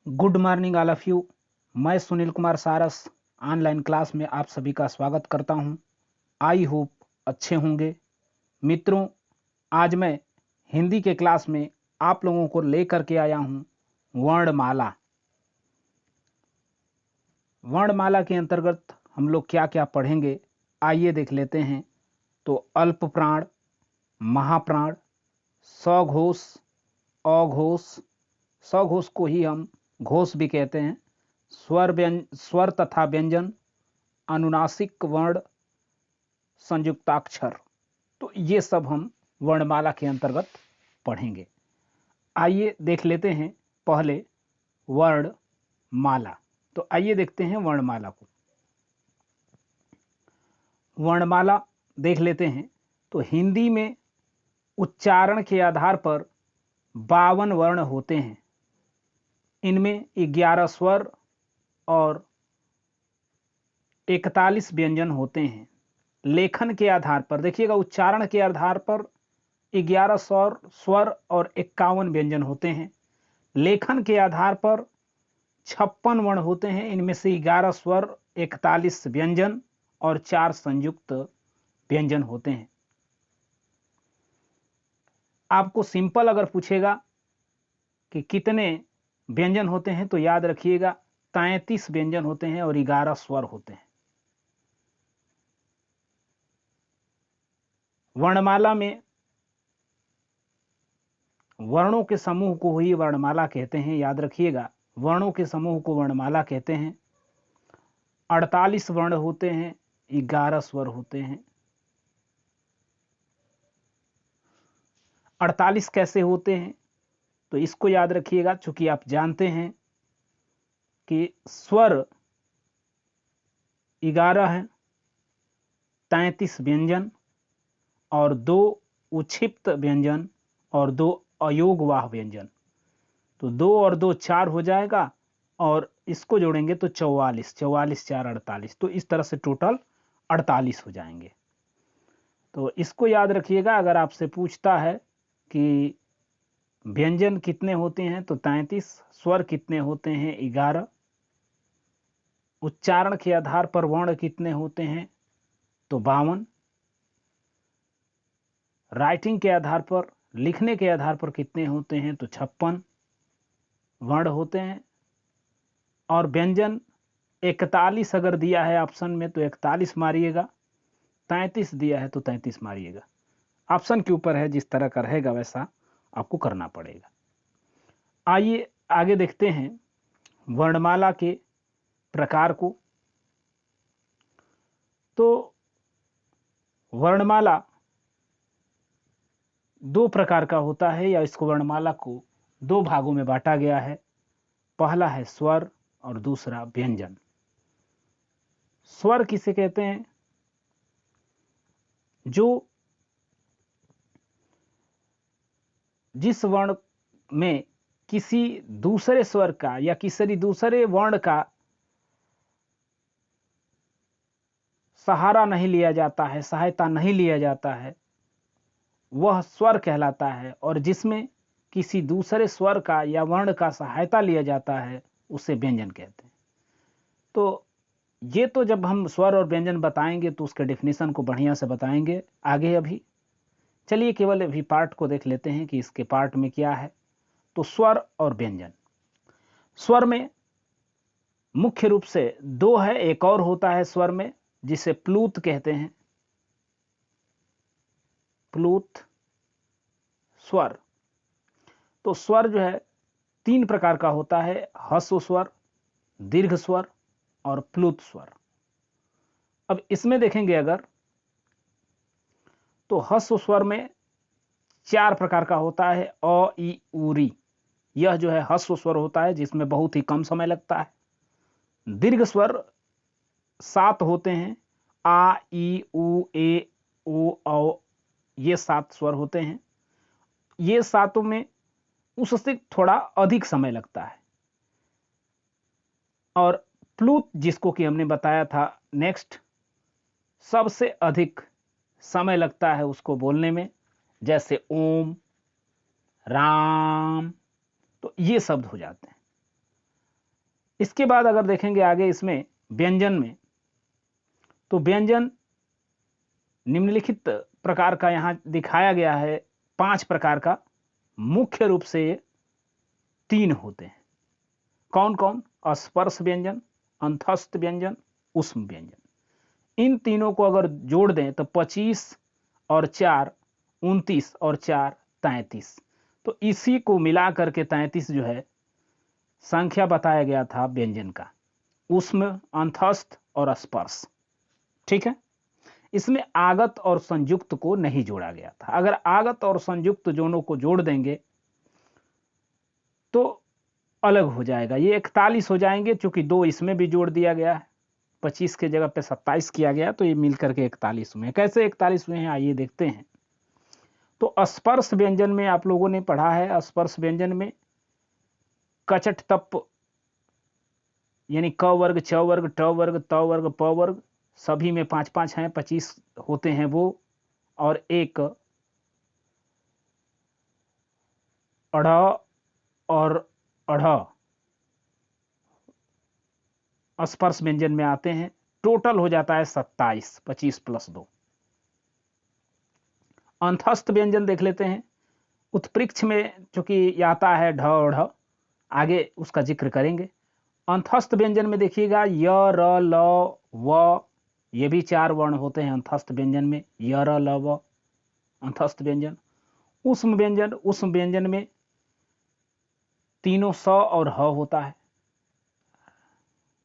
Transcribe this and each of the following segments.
Good morning all of you. मैं सुनील कुमार सारस online class में आप सभी का स्वागत करता हूं। आई होप अच्छे होंगे। मित्रों, आज मैं हिंदी के क्लास में आप लोगों को लेकर के आया हूं वर्णमाला। वर्णमाला के अंतर्गत हम लोग क्या क्या पढ़ेंगे, आइए देख लेते हैं। तो अल्प प्राण, महाप्राण, सघोष, अघोष, सघोष को ही हम घोष भी कहते हैं, स्वर तथा व्यंजन, अनुनासिक वर्ण, संयुक्ताक्षर। तो ये सब हम वर्णमाला के अंतर्गत पढ़ेंगे। आइए देख लेते हैं पहले वर्णमाला। तो आइए देखते हैं वर्णमाला को। वर्णमाला देख लेते हैं। तो हिंदी में उच्चारण के आधार पर 52 वर्ण होते हैं। इनमें 11 स्वर और 41 व्यंजन होते हैं। लेखन के आधार पर देखिएगा, उच्चारण के आधार पर 11 स्वर और 51 व्यंजन होते हैं। लेखन के आधार पर 56 वर्ण होते हैं। इनमें से 11 स्वर, 41 व्यंजन और 4 संयुक्त व्यंजन होते हैं। आपको सिंपल अगर पूछेगा कि कितने व्यंजन होते हैं, तो याद रखिएगा 33 व्यंजन होते हैं और 11 स्वर होते हैं। वर्णमाला में वर्णों के समूह को ही वर्णमाला कहते हैं। याद रखिएगा, वर्णों के समूह को वर्णमाला कहते हैं। 48 वर्ण होते हैं, 11 स्वर होते हैं। 48 कैसे होते हैं, तो इसको याद रखिएगा। चूंकि आप जानते हैं कि स्वर 11 है, 33 व्यंजन और 2 उक्षिप्त व्यंजन और 2 अयोगवाह व्यंजन। तो 2 और 2 4 हो जाएगा और इसको जोड़ेंगे तो 44, 44 4 48। तो इस तरह से टोटल 48 हो जाएंगे। तो इसको याद रखिएगा। अगर आपसे पूछता है कि व्यंजन कितने होते हैं, तो 33, स्वर कितने होते हैं 11, उच्चारण के आधार पर वर्ण कितने होते हैं तो 52, राइटिंग के आधार पर, लिखने के आधार पर कितने होते हैं तो 56 वर्ण होते हैं। और व्यंजन 41 अगर दिया है ऑप्शन में तो 41 मारिएगा, 33 दिया है तो 33 मारिएगा। ऑप्शन के ऊपर है, जिस तरह का रहेगा वैसा आपको करना पड़ेगा। आइए आगे देखते हैं वर्णमाला के प्रकार को। तो वर्णमाला 2 प्रकार का होता है, या इसको वर्णमाला को 2 भागों में बांटा गया है। पहला है स्वर और दूसरा व्यंजन। स्वर किसे कहते हैं? जो जिस वर्ण में किसी दूसरे स्वर का या किसी दूसरे वर्ण का सहारा नहीं लिया जाता है, सहायता नहीं लिया जाता है, वह स्वर कहलाता है। और जिसमें किसी दूसरे स्वर का या वर्ण का सहायता लिया जाता है, उसे व्यंजन कहते हैं। तो ये तो जब हम स्वर और व्यंजन बताएंगे तो उसके डेफिनेशन को बढ़िया से बताएंगे आगे। अभी चलिए केवल अभी पार्ट को देख लेते हैं कि इसके पार्ट में क्या है। तो स्वर और व्यंजन। स्वर में मुख्य रूप से 2 है। एक और होता है स्वर में, जिसे प्लूत कहते हैं। प्लूत स्वर। तो स्वर जो है 3 प्रकार का होता है: ह्रस्व स्वर, दीर्घ स्वर और प्लूत स्वर। अब इसमें देखेंगे अगर, तो ह्रस्व स्वर में 4 प्रकार का होता है। अ, ई, उ, री। यह जो है ह्रस्व स्वर होता है, जिसमें बहुत ही कम समय लगता है। दीर्घ स्वर 7 होते हैं। आ, ई, उ, ए, ओ, औ। ये 7 स्वर होते हैं। ये सातों में उससे थोड़ा अधिक समय लगता है। और प्लूत, जिसको कि हमने बताया था नेक्स्ट, सबसे अधिक समय लगता है उसको बोलने में, जैसे ओम, राम। तो ये शब्द हो जाते हैं। इसके बाद अगर देखेंगे आगे इसमें व्यंजन में, तो व्यंजन निम्नलिखित प्रकार का यहां दिखाया गया है, 5 प्रकार का। मुख्य रूप से ये 3 होते हैं। कौन कौन? स्पर्श व्यंजन, अंतस्थ व्यंजन, ऊष्म व्यंजन। इन तीनों को अगर जोड़ दें तो 25 और 4 29 और 4 33। तो इसी को मिला करके 33 जो है संख्या बताया गया था व्यंजन का, ऊष्म, अंतस्थ और स्पर्श। ठीक है, इसमें आगत और संयुक्त को नहीं जोड़ा गया था। अगर आगत और संयुक्त दोनों को जोड़ देंगे तो अलग हो जाएगा, ये 41 हो जाएंगे। चूंकि 2 इसमें भी जोड़ दिया गया है, 25 के जगह पे 27 किया गया, तो ये मिलकर के 41 हुए हैं। कैसे 41 हुए हैं आइए देखते हैं। तो स्पर्श व्यंजन में आप लोगों ने पढ़ा है, स्पर्श व्यंजन में कचट तप यानी क वर्ग, च वर्ग, ट वर्ग, त वर्ग, प वर्ग, सभी में 5-5 हैं, 25 होते हैं वो, और एक अढ़ और अढ़ स्पर्श व्यंजन में आते हैं। टोटल हो जाता है 27, 25 + 2। अंतस्थ व्यंजन देख लेते हैं। उत्प्रेक्ष में चूंकि आता है ढ और ढ, आगे उसका जिक्र करेंगे। अंतस्थ व्यंजन में देखिएगा य, र, ल, व, ये भी 4 वर्ण होते हैं अंतस्थ व्यंजन में, य, र, ल, व अंतस्थ व्यंजन। ऊष्म व्यंजन, ऊष्म व्यंजन में तीनों स और ह होता है,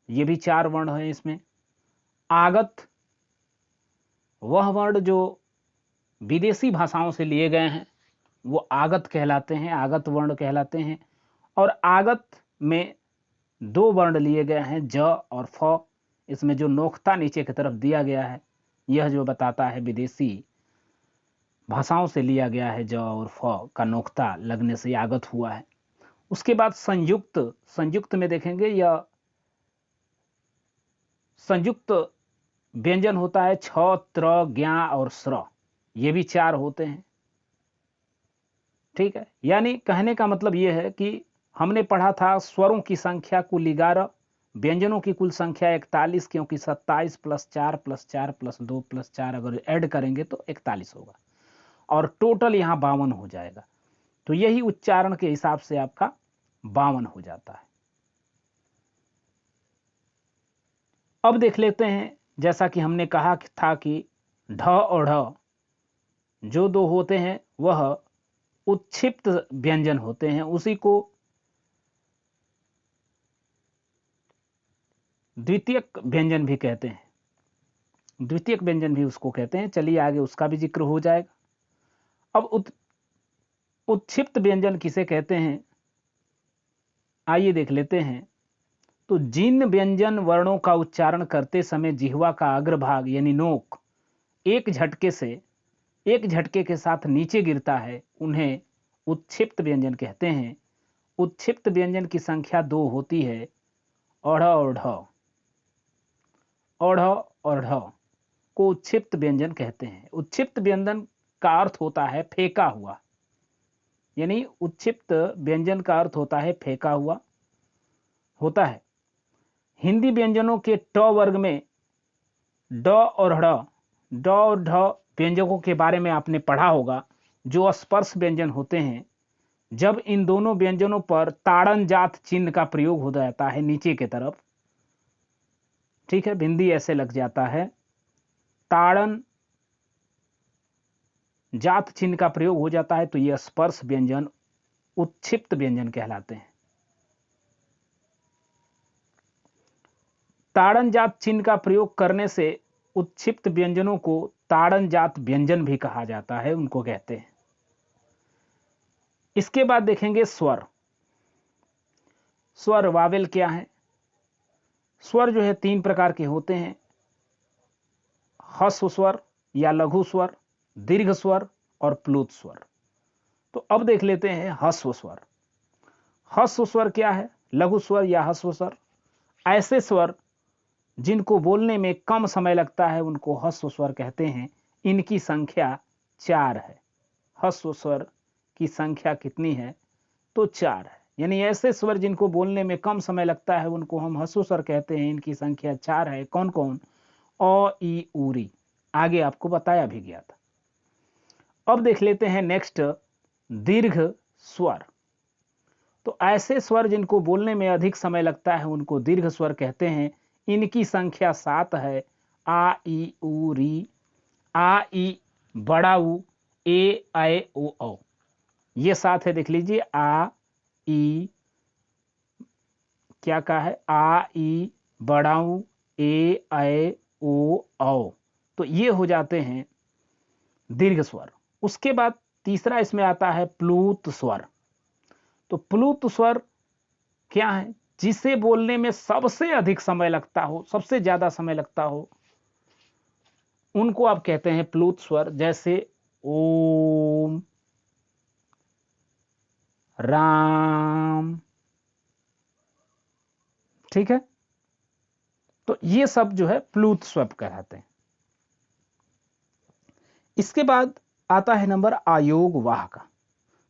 ये भी 4 वर्ण है इसमें। आगत वह वर्ण जो विदेशी भाषाओं से लिए गए हैं वो आगत कहलाते हैं, आगत वर्ण कहलाते हैं। और आगत में 2 वर्ण लिए गए हैं, ज और फ। इसमें जो नोखता नीचे की तरफ दिया गया है यह जो बताता है विदेशी भाषाओं से लिया गया है, ज और फ का नोखता लगने से आगत हुआ है। उसके बाद संयुक्त, संयुक्त में देखेंगे यह संयुक्त व्यंजन होता है छ, त्र, ज्ञा और स्र, ये भी 4 होते हैं। ठीक है, यानी कहने का मतलब यह है कि हमने पढ़ा था स्वरों की संख्या कुल 11, व्यंजनों की कुल संख्या 41, क्योंकि 27 + 4 + 4 + 2 + 4 अगर ऐड करेंगे तो 41 होगा, और टोटल यहाँ 52 हो जाएगा। तो यही उच्चारण के हिसाब से आपका 52 हो जाता है। अब देख लेते हैं, जैसा कि हमने कहा था कि ढ और ढ जो 2 होते हैं वह उत्क्षिप्त व्यंजन होते हैं, उसी को द्वितीयक व्यंजन भी कहते हैं, द्वितीयक व्यंजन भी उसको कहते हैं। चलिए आगे उसका भी जिक्र हो जाएगा। अब उत्क्षिप्त व्यंजन किसे कहते हैं आइए देख लेते हैं। तो जिन व्यंजन वर्णों का उच्चारण करते समय जिह्वा का अग्रभाग यानी नोक एक झटके के साथ नीचे गिरता है, उन्हें उत्क्षिप्त व्यंजन कहते हैं। उत्क्षिप्त व्यंजन की संख्या 2 होती है, औढ़ और ढ। औढ़ और ढ को उत्क्षिप्त व्यंजन कहते हैं। उत्क्षिप्त व्यंजन का अर्थ होता है फेंका हुआ, यानी उत्क्षिप्त व्यंजन का अर्थ होता है फेंका हुआ होता है। हिंदी व्यंजनों के ट वर्ग में ड और ढ़, ड और ढ व्यंजकों के बारे में आपने पढ़ा होगा, जो स्पर्श व्यंजन होते हैं। जब इन दोनों व्यंजनों पर ताड़न जात चिन्ह का प्रयोग हो जाता है नीचे की तरफ, ठीक है, बिंदी ऐसे लग जाता है, ताड़न जात चिन्ह का प्रयोग हो जाता है, तो यह स्पर्श व्यंजन उत्क्षिप्त व्यंजन कहलाते हैं। ताड़न जात चिन्ह का प्रयोग करने से उत्क्षिप्त व्यंजनों को ताड़न जात व्यंजन भी कहा जाता है, उनको कहते हैं। इसके बाद देखेंगे स्वर। स्वर वावेल क्या है? स्वर जो है 3 प्रकार के होते हैं, ह्रस्व स्वर या लघु स्वर, दीर्घ स्वर और प्लुत स्वर। तो अब देख लेते हैं ह्रस्व स्वर। ह्रस्व स्वर क्या है? लघु स्वर या ह्रस्व स्वर ऐसे स्वर जिनको बोलने में कम समय लगता है, उनको ह्रस्व स्वर कहते हैं। इनकी संख्या 4 है। ह्रस्व स्वर की संख्या कितनी है? तो 4 है। यानी ऐसे स्वर जिनको बोलने में कम समय लगता है उनको हम ह्रस्व स्वर कहते हैं। इनकी संख्या 4 है। कौन कौन? अ, ई, उ, री। आगे आपको बताया भी गया था। अब देख लेते हैं नेक्स्ट, दीर्घ स्वर। तो ऐसे स्वर जिनको बोलने में अधिक समय लगता है उनको दीर्घ स्वर कहते हैं। इनकी संख्या 7 है। आ, ई, उ, री, आ, ई, बड़ा ऊ, ए, ऐ, ओ, औ। ये 7 है, देख लीजिए। आ, ई, क्या कहा है? आ, ई, बड़ा ऊ, ए, ऐ, ओ, औ। तो ये हो जाते हैं दीर्घ स्वर। उसके बाद तीसरा इसमें आता है प्लूत स्वर। तो प्लूत स्वर क्या है? जिसे बोलने में सबसे अधिक समय लगता हो, सबसे ज्यादा समय लगता हो, उनको आप कहते हैं प्लूत स्वर। जैसे ओम, राम, ठीक है। तो ये सब जो है प्लूत स्वर कहलाते हैं। इसके बाद आता है नंबर आयोगवाह का।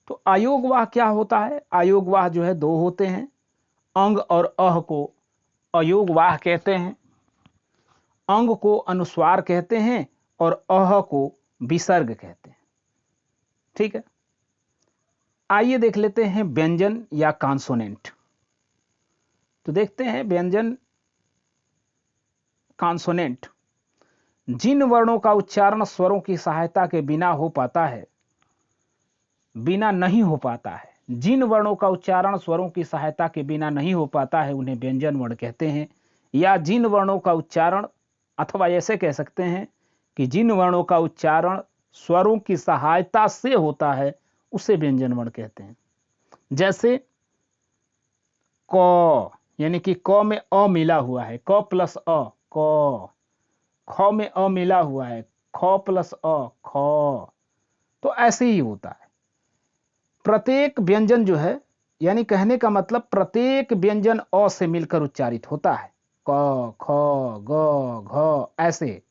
तो आयोगवाह क्या होता है? आयोगवाह जो है 2 होते हैं। अंग और अह को अयोगवाह कहते हैं। अंग को अनुस्वार कहते हैं और अह को विसर्ग कहते हैं, ठीक है। आइए देख लेते हैं व्यंजन या कॉन्सोनेंट। तो देखते हैं व्यंजन, कॉन्सोनेंट। जिन वर्णों का उच्चारण स्वरों की सहायता के बिना हो पाता है, बिना नहीं हो पाता है, जिन वर्णों का उच्चारण स्वरों की सहायता के बिना नहीं हो पाता है उन्हें व्यंजन वर्ण कहते हैं। या जिन वर्णों का उच्चारण, अथवा ऐसे कह सकते हैं कि जिन वर्णों का उच्चारण स्वरों की सहायता से होता है उसे व्यंजन वर्ण कहते हैं। जैसे क, यानी कि क में अ मिला हुआ है, क प्लस अ, क। ख में अ मिला हुआ है, ख प्लस अ, ख। तो ऐसे ही होता है। प्रत्येक व्यंजन जो है, यानी कहने का मतलब प्रत्येक व्यंजन अ से मिलकर उच्चारित होता है। क, ख, ग, घ, ऐसे।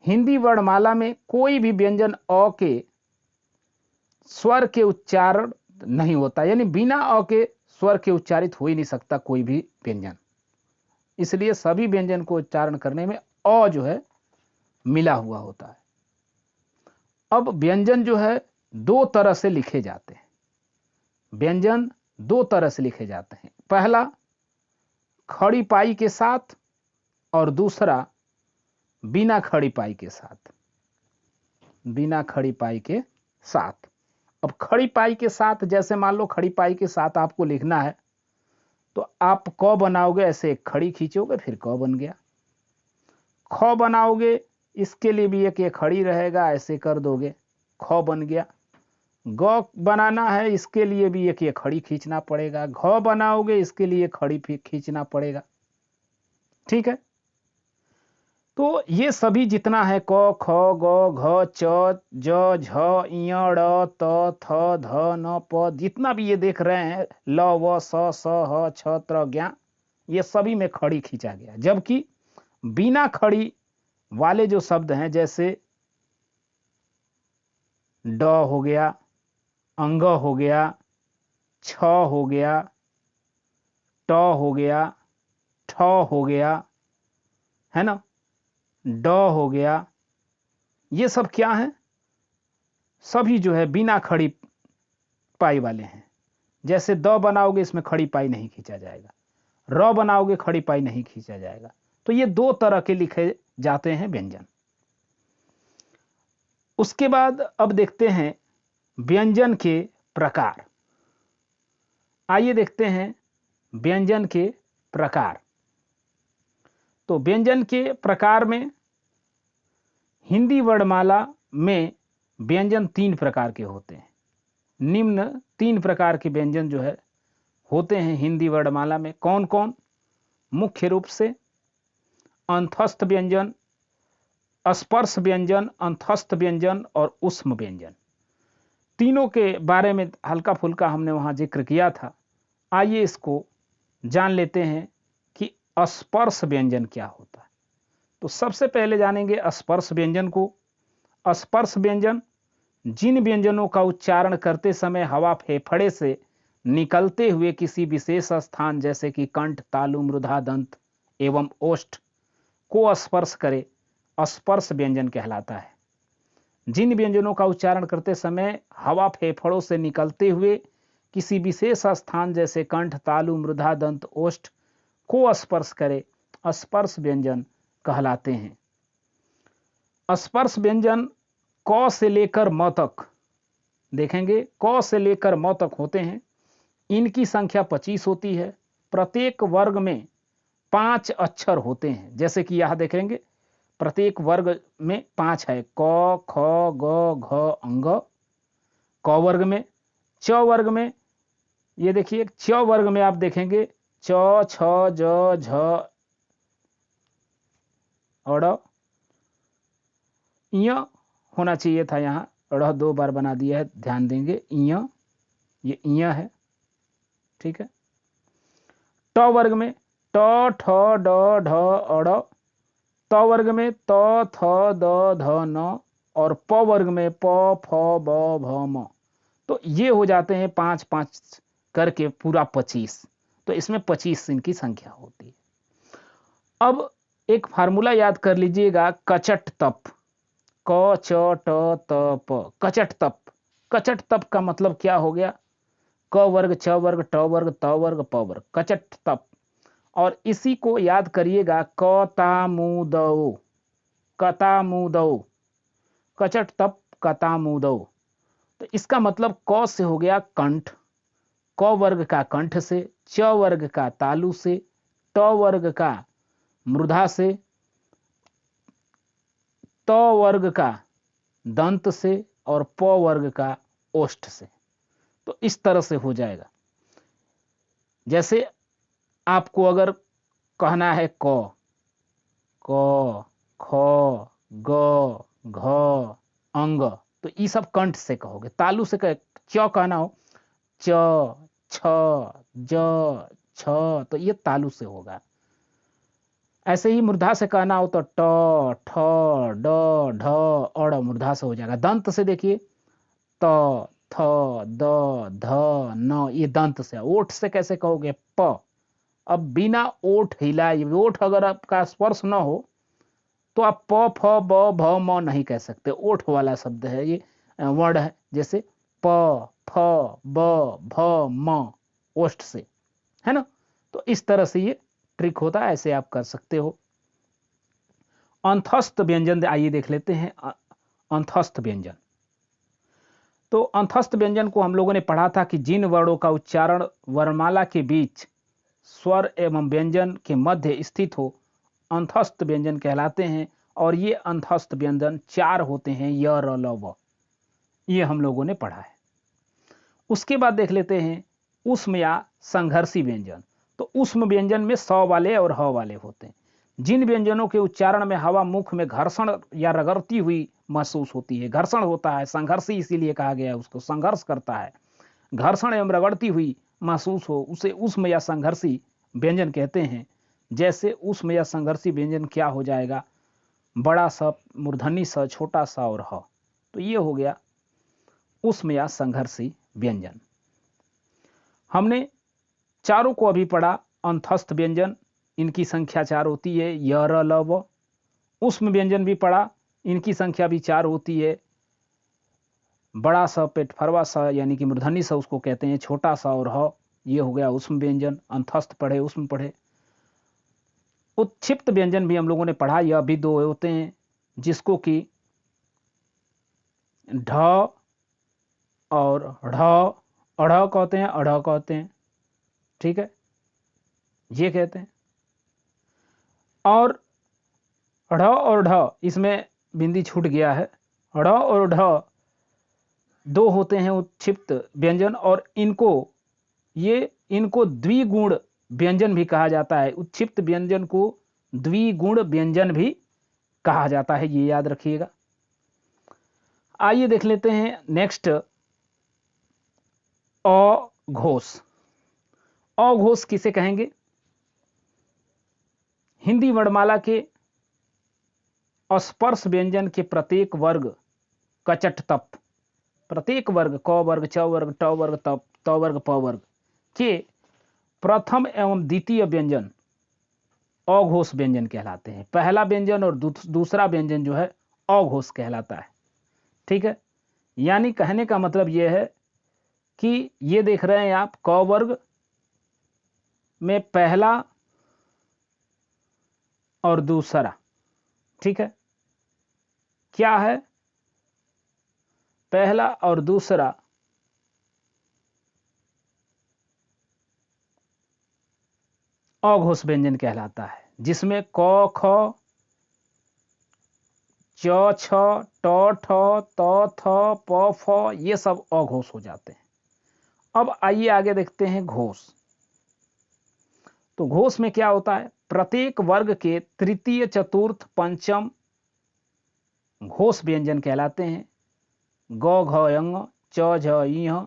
हिंदी वर्णमाला में कोई भी व्यंजन अ के स्वर के उच्चारण नहीं होता, यानी बिना अ के स्वर के उच्चारित हो ही नहीं सकता कोई भी व्यंजन। इसलिए सभी व्यंजन को उच्चारण करने में अ जो है मिला हुआ होता है। अब व्यंजन जो है 2 तरह से लिखे जाते हैं। व्यंजन 2 तरह से लिखे जाते हैं। पहला खड़ी पाई के साथ और दूसरा बिना खड़ी पाई के साथ। बिना खड़ी पाई के साथ। अब खड़ी पाई के साथ, जैसे मान लो खड़ी पाई के साथ आपको लिखना है तो आप क बनाओगे, ऐसे एक खड़ी खींचोगे फिर क बन गया। ख बनाओगे, इसके लिए भी एक ये खड़ी रहेगा, ऐसे कर दोगे, ख बन गया। ग बनाना है, इसके लिए भी एक ये खड़ी खींचना पड़ेगा। घ बनाओगे, इसके लिए खड़ी खींचना पड़ेगा, ठीक है। तो ये सभी जितना है क, ख, ग, घ, च, ज, झ, ञ, ड़, त, थ, ध, न, प, जितना भी ये देख रहे हैं, ल, व, स, ह, छ, त्र, ज्ञ, ये सभी में खड़ी खींचा गया। जबकि बिना खड़ी वाले जो शब्द हैं, जैसे ड हो गया, अंग हो गया, छ हो गया, ट हो गया, ठ हो गया, है ना, ड हो गया, ये सब क्या है? सभी जो है बिना खड़ी पाई वाले हैं। जैसे द बनाओगे, इसमें खड़ी पाई नहीं खींचा जाएगा। र बनाओगे, खड़ी पाई नहीं खींचा जाएगा। तो ये 2 तरह के लिखे जाते हैं व्यंजन। उसके बाद अब देखते हैं व्यंजन के प्रकार। आइए देखते हैं व्यंजन के प्रकार। तो व्यंजन के प्रकार में हिंदी वर्णमाला में व्यंजन 3 प्रकार के होते हैं। निम्न 3 प्रकार के व्यंजन जो है होते हैं हिंदी वर्णमाला में। कौन कौन? मुख्य रूप से अंतस्थ व्यंजन, स्पर्श व्यंजन, अंतस्थ व्यंजन और ऊष्म व्यंजन। तीनों के बारे में हल्का फुल्का हमने वहां जिक्र किया था। आइए इसको जान लेते हैं कि स्पर्श व्यंजन क्या होता है। तो सबसे पहले जानेंगे स्पर्श व्यंजन को। स्पर्श व्यंजन जिन व्यंजनों का उच्चारण करते समय हवा फेफड़े से निकलते हुए किसी विशेष स्थान जैसे कि कंठ, तालु, मूर्धा, दंत एवं ओष्ठ को स्पर्श करे, स्पर्श व्यंजन कहलाता है। जिन व्यंजनों का उच्चारण करते समय हवा फेफड़ों से निकलते हुए किसी विशेष स्थान जैसे कंठ, तालु, मूर्धा, दंत, ओष्ठ को स्पर्श करे, स्पर्श व्यंजन कहलाते हैं। स्पर्श व्यंजन क से लेकर म तक देखेंगे, क से लेकर म तक होते हैं। इनकी संख्या 25 होती है। प्रत्येक वर्ग में 5 अक्षर होते हैं। जैसे कि यह देखेंगे, प्रत्येक वर्ग में 5 है, क, ख, ग, घ, अंग। क वर्ग में, च वर्ग में, ये देखिए च वर्ग में आप देखेंगे च, छ, ज, झ, अड़, य होना चाहिए था, यहाँ अड़ 2 बार बना दिया है, ध्यान देंगे। य, ये य है, ठीक है। ट वर्ग में ट, ठ, ड, ढ, अड़। त वर्ग में त, थ, द, ध, न। और प वर्ग में प, फ, ब, भ, म। तो ये हो जाते हैं 5-5 करके पूरा 25। तो इसमें 25 इनकी संख्या होती है। अब एक फार्मूला याद कर लीजिएगा, कचट तप। क, च, ट, त, प, कचट तप। कचट तप का मतलब क्या हो गया? क वर्ग, छ वर्ग, ट वर्ग, त वर्ग, प वर्ग, कचट तप। और इसी को याद करिएगा, कतामुदौ, कतामुदौ, कचट तप, कतामुदौ। तो इसका मतलब क से हो गया कंठ, क वर्ग का कंठ से, च वर्ग का तालु से, ट वर्ग का मूर्धा से, त वर्ग का दंत से और प वर्ग का ओष्ठ से। तो इस तरह से हो जाएगा। जैसे आपको अगर कहना है क, क, ख, ग, घ, अंग, तो ये सब कंठ से कहोगे। तालु से च कहना हो, च, छ, ज, छ, तो ये तालु से होगा। ऐसे ही मूर्धा से कहना हो तो ट, ठ, ड, ढ, अड़, मूर्धा से हो जाएगा। दंत से देखिए, त, थ, द, ध, न, ये दंत से। ओठ से कैसे कहोगे? प। अब बिना ओठ हिलाए, ओठ अगर आपका स्पर्श न हो तो आप प, फ, ब, भ, म नहीं कह सकते। ओठ वाला शब्द है, ये वर्ड है। जैसे प, फ, ब, भ, म, ओष्ठ से, है ना। तो इस तरह से ये ट्रिक होता है, ऐसे आप कर सकते हो। अंतस्थ व्यंजन आइए देख लेते हैं। अंतस्थ व्यंजन, तो अंतस्थ व्यंजन को हम लोगों ने पढ़ा था कि जिन वर्णों का उच्चारण वर्णमाला के बीच स्वर एवं व्यंजन के मध्य स्थित हो, अंतस्थ व्यंजन कहलाते हैं। और ये अंतस्थ व्यंजन 4 होते हैं, य, र, ल, व। ये हम लोगों ने पढ़ा है। उसके बाद देख लेते हैं उष्म या संघर्षी व्यंजन। तो उष्म व्यंजन में स वाले और ह वाले होते हैं। जिन व्यंजनों के उच्चारण में हवा मुख में घर्षण या रगड़ती हुई महसूस होती है, घर्षण होता है, संघर्षी इसीलिए कहा गया है, उसको संघर्ष करता है, घर्षण एवं रगड़ती हुई महसूस हो, उसे उष्म या संघर्षी व्यंजन कहते हैं। जैसे उष्म या संघर्षी व्यंजन क्या हो जाएगा? बड़ा स, मूर्धनी स, छोटा सा और ह। तो ये हो गया उष्म या संघर्षी व्यंजन। हमने चारों को अभी पढ़ा। अंतस्थ व्यंजन, इनकी संख्या 4 होती है, य, र, ल, व। उष्म व्यंजन भी पढ़ा, इनकी संख्या भी 4 होती है। बड़ा सा, पेट फरवा सा यानी कि मूर्धनी सा उसको कहते हैं, छोटा सा और ह, ये हो गया उष्म व्यंजन। अंतस्थ पढ़े, उष्म पढ़े। उत्क्षिप्त व्यंजन भी हम लोगों ने पढ़ा, यह भी 2 होते हैं, जिसको कि ढ और ढ, अढ़ कहते हैं, अढ़ कहते हैं, ठीक है, ये कहते हैं। और ढ और ढ, इसमें बिंदी छूट गया है। ढ और ढ 2 होते हैं उत्क्षिप्त व्यंजन, और इनको द्विगुण व्यंजन भी कहा जाता है। उत्क्षिप्त व्यंजन को द्विगुण व्यंजन भी कहा जाता है, ये याद रखिएगा। आइए देख लेते हैं नेक्स्ट, अघोष। अघोष किसे कहेंगे? हिंदी वर्णमाला के स्पर्श व्यंजन के प्रत्येक वर्ग कचट तप, प्रत्येक वर्ग क वर्ग, च वर्ग, ट वर्ग, त वर्ग, प वर्ग, के प्रथम एवं द्वितीय व्यंजन अघोष व्यंजन कहलाते हैं। पहला व्यंजन और दूसरा व्यंजन जो है अघोष कहलाता है। ठीक है, यानी कहने का मतलब यह है कि ये देख रहे हैं आप, क वर्ग में पहला और दूसरा, ठीक है, क्या है, पहला और दूसरा अघोष व्यंजन कहलाता है, जिसमें क ख च छ ट ठ त थ प फ ये सब अघोष हो जाते हैं। अब आइए आगे देखते हैं घोष। तो घोष में क्या होता है, प्रत्येक वर्ग के तृतीय चतुर्थ पंचम घोष व्यंजन कहलाते हैं। ग घ यंग, च झ इह,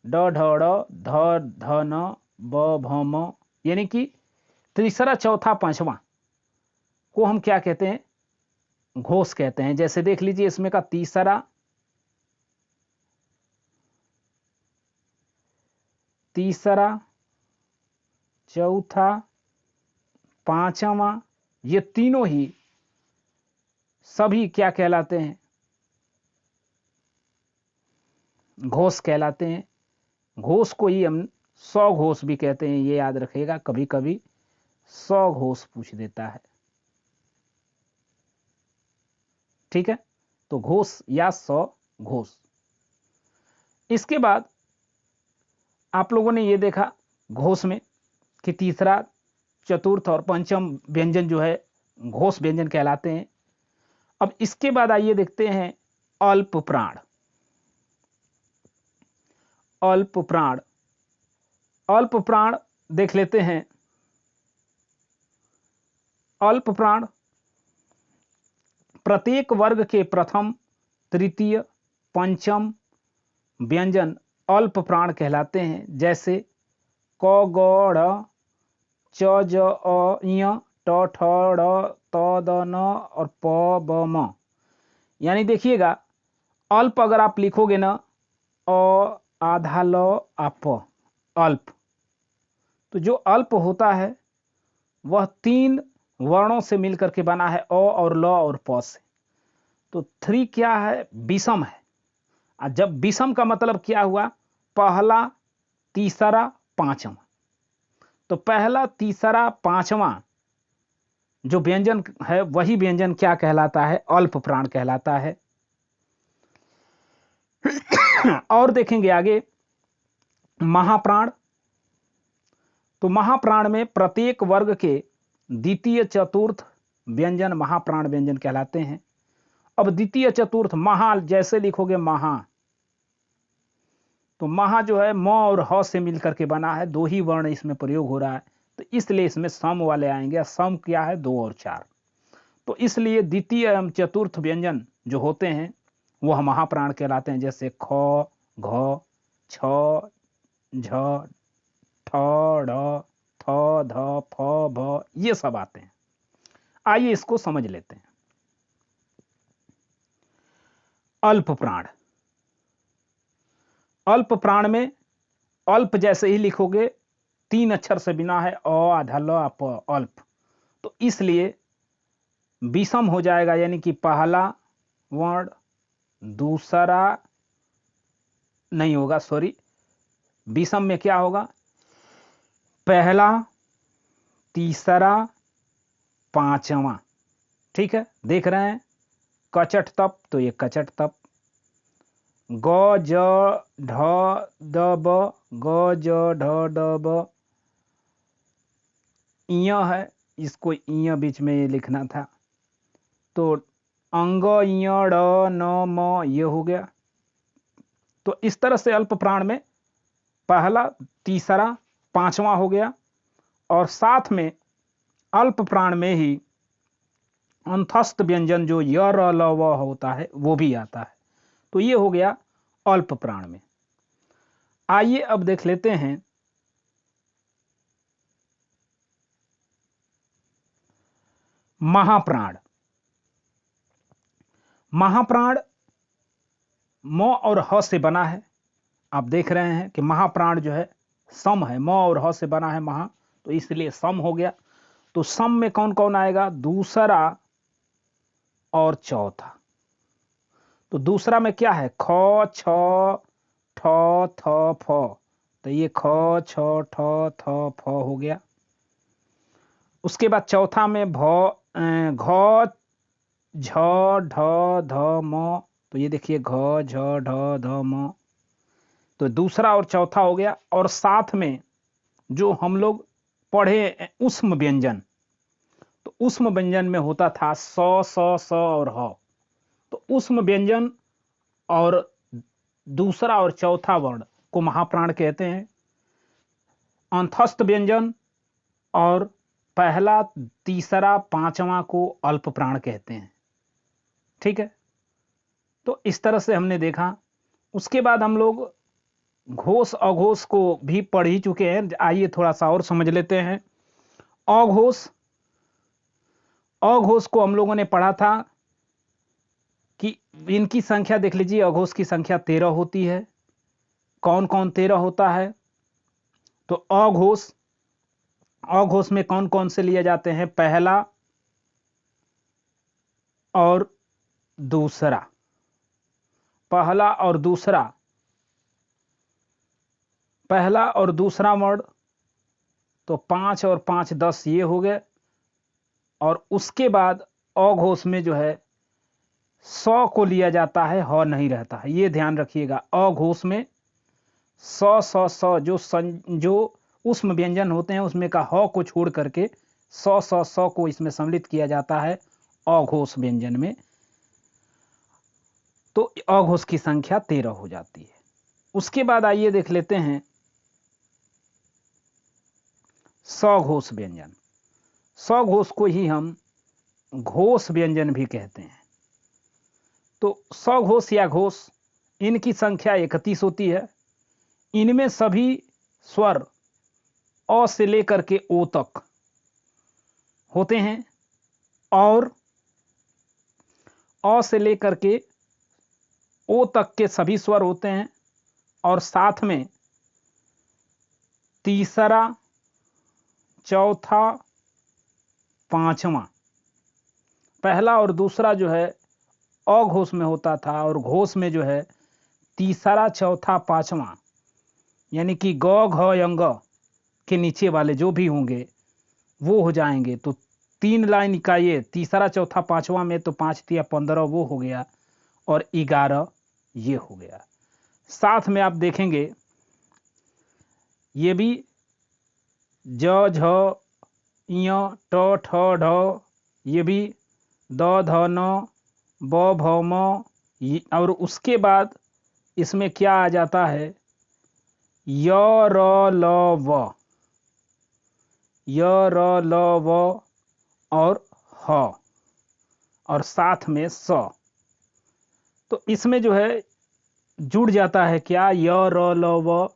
ड ढ ड़, ध ध न, ब भ म, यानी कि तीसरा चौथा पांचवा को हम क्या कहते हैं, घोष कहते हैं। जैसे देख लीजिए, इसमें का तीसरा, चौथा, पांचवा, ये तीनों ही सभी क्या कहलाते हैं, घोष कहलाते हैं। घोष को ही हम स्वघोष भी कहते हैं, ये याद रखिएगा, कभी कभी स्वघोष पूछ देता है। ठीक है, तो घोष या स्वघोष। इसके बाद आप लोगों ने ये देखा घोष में कि तीसरा चतुर्थ और पंचम व्यंजन जो है घोष व्यंजन कहलाते हैं। अब इसके बाद आइए देखते हैं अल्प प्राण। अल्प प्राण, अल्प प्राण देख लेते हैं। अल्प प्राण प्रत्येक वर्ग के प्रथम, तृतीय, पंचम व्यंजन अल्प प्राण कहलाते हैं। जैसे क ग ड़, च ज अ ञ, ट ठ ड़, त द न और प ब म। यानी देखिएगा, अल्प अगर आप लिखोगे ना, अ आधा ल आ प, अल्प, तो जो अल्प होता है वह तीन वर्णों से मिलकर के बना है, अ और ल और प से। तो थ्री क्या है, विषम है। और जब विषम का मतलब क्या हुआ, पहला, तीसरा, पांचवा। तो पहला, तीसरा, पांचवा जो व्यंजन है वही व्यंजन क्या कहलाता है, अल्प प्राण कहलाता है। और देखेंगे आगे महाप्राण। तो महाप्राण में प्रत्येक वर्ग के द्वितीय चतुर्थ व्यंजन महाप्राण व्यंजन कहलाते हैं। अब द्वितीय चतुर्थ महा जैसे लिखोगे महा, तो महा जो है म और ह से मिलकर के बना है, दो ही वर्ण इसमें प्रयोग हो रहा है, तो इसलिए इसमें सम वाले आएंगे। सम क्या है, 2 और 4। तो इसलिए द्वितीय एवं चतुर्थ व्यंजन जो होते हैं वह महाप्राण कहलाते हैं। जैसे ख, घ, छ, झ, ठ, ढ, थ, ध, फ, भ, ये सब आते हैं। आइए इसको समझ लेते हैं। अल्प प्राण, अल्प प्राण में अल्प जैसे ही लिखोगे 3 अक्षर से बिना है, अ आधा ल आ प, अल्प। तो इसलिए विषम हो जाएगा, यानी कि पहला वर्ण, दूसरा नहीं होगा, सॉरी, विषम में क्या होगा, पहला, तीसरा, पांचवा। ठीक है, देख रहे हैं, कचट तप, तो ये कचट तप। ग ज ढ द ब, ग ज ढ ड ब, इय है, इसको इय बीच में ये लिखना था। तो अंग इय ड़ न म, ये हो गया। तो इस तरह से अल्प प्राण में पहला, तीसरा, पांचवा हो गया, और साथ में अल्प प्राण में ही अंतस्थ व्यंजन जो य र ल व होता है वो भी आता है। तो ये हो गया अल्प प्राण में। आइए अब देख लेते हैं महाप्राण। महाप्राण म और ह से बना है। आप देख रहे हैं कि महाप्राण जो है सम है, म और ह से बना है महा, तो इसलिए सम हो गया। तो सम में कौन कौन आएगा? दूसरा और चौथा। तो दूसरा में क्या है? ख छ ठ थ फ, तो ये ख छ ठ थ फ हो गया। उसके बाद चौथा में घ झ ढ ध म, तो ये देखिए घ झ ढ ध म, तो दूसरा और चौथा हो गया। और साथ में जो हम लोग पढ़े उष्म व्यंजन, तो उष्म व्यंजन में होता था स और ह, तो उष्म व्यंजन और दूसरा और चौथा वर्ण को महाप्राण कहते हैं। अंतस्थ व्यंजन और पहला, तीसरा, पांचवा को अल्प प्राण कहते हैं। ठीक है, तो इस तरह से हमने देखा। उसके बाद हम लोग घोष अघोष को भी पढ़ ही चुके हैं। आइए थोड़ा सा और समझ लेते हैं। अघोष, अघोष को हम लोगों ने पढ़ा था कि इनकी संख्या देख लीजिए, अघोष की संख्या 13 होती है। कौन कौन 13 होता है? तो अघोष, अघोष में कौन कौन से लिए जाते हैं? पहला और दूसरा, पहला और दूसरा, पहला और दूसरा वर्ण, तो 5 और 5 10 ये हो गए। और उसके बाद अघोष में जो है 100 को लिया जाता है, ह नहीं रहता है, ये ध्यान रखिएगा। अघोष में 100 जो उष्म व्यंजन होते हैं उसमें का ह को छोड़ करके 100 को इसमें सम्मिलित किया जाता है अघोष व्यंजन में, तो अघोष की संख्या 13 हो जाती है। उसके बाद आइए देख लेते हैं सघोष व्यंजन। सघोष को ही हम घोष व्यंजन भी कहते हैं। तो सघोष या घोष, इनकी संख्या 31 होती है। इनमें सभी स्वर अ से लेकर के ओ तक होते हैं, और अ से लेकर के ओ तक के सभी स्वर होते हैं। और साथ में तीसरा, चौथा, पांचवा, पहला और दूसरा जो है अघोष में होता था, और घोष में जो है तीसरा, चौथा, पांचवा, यानी कि ग घ यंग के नीचे वाले जो भी होंगे वो हो जाएंगे। तो 3 लाइन का ये तीसरा, चौथा, पांचवा में तो 5 तिया 15 वो हो गया, और 11 ये हो गया। साथ में आप देखेंगे ये भी ज झ य ट ठ ढ, ये भी द ध न ब भ म, और उसके बाद इसमें क्या आ जाता है? य र ल व, य र ल व और ह, और साथ में स। तो इसमें जो है जुड़ जाता है क्या? य र ल व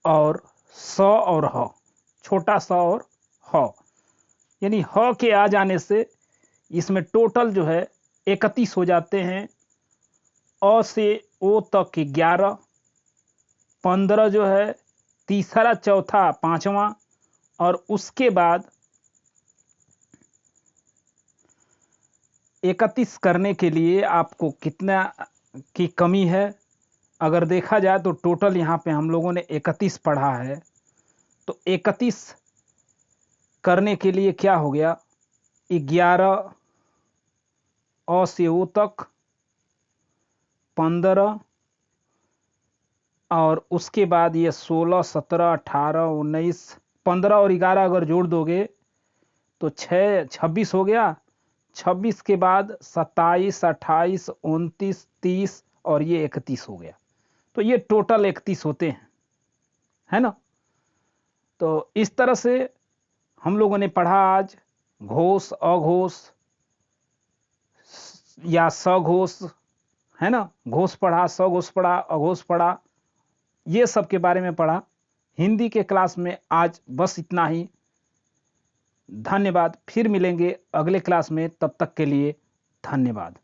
और स और ह, छोटा सा और ह, यानी ह के आ जाने से इसमें टोटल जो है 31 हो जाते हैं। अ से ओ तक के 11, 15 जो है तीसरा, चौथा, पांचवा, और उसके बाद 31 करने के लिए आपको कितना की कमी है? अगर देखा जाए तो टोटल यहाँ पे हम लोगों ने 31 पढ़ा है, तो 31 करने के लिए क्या हो गया? 11 अ से ओ तक, 15, और उसके बाद ये 16, 17, 18, 19, 15 और 11 अगर जोड़ दोगे तो 26 हो गया। 26 के बाद 27, 28, 29, 30 और ये 31 हो गया। तो ये टोटल 31 होते हैं, है ना? तो इस तरह से हम लोगों ने पढ़ा आज घोष, अघोष या सघोष, है ना? घोष पढ़ा, सघोष पढ़ा, अघोष पढ़ा, ये सब के बारे में पढ़ा। हिंदी के क्लास में आज बस इतना ही। धन्यवाद। फिर मिलेंगे अगले क्लास में, तब तक के लिए धन्यवाद।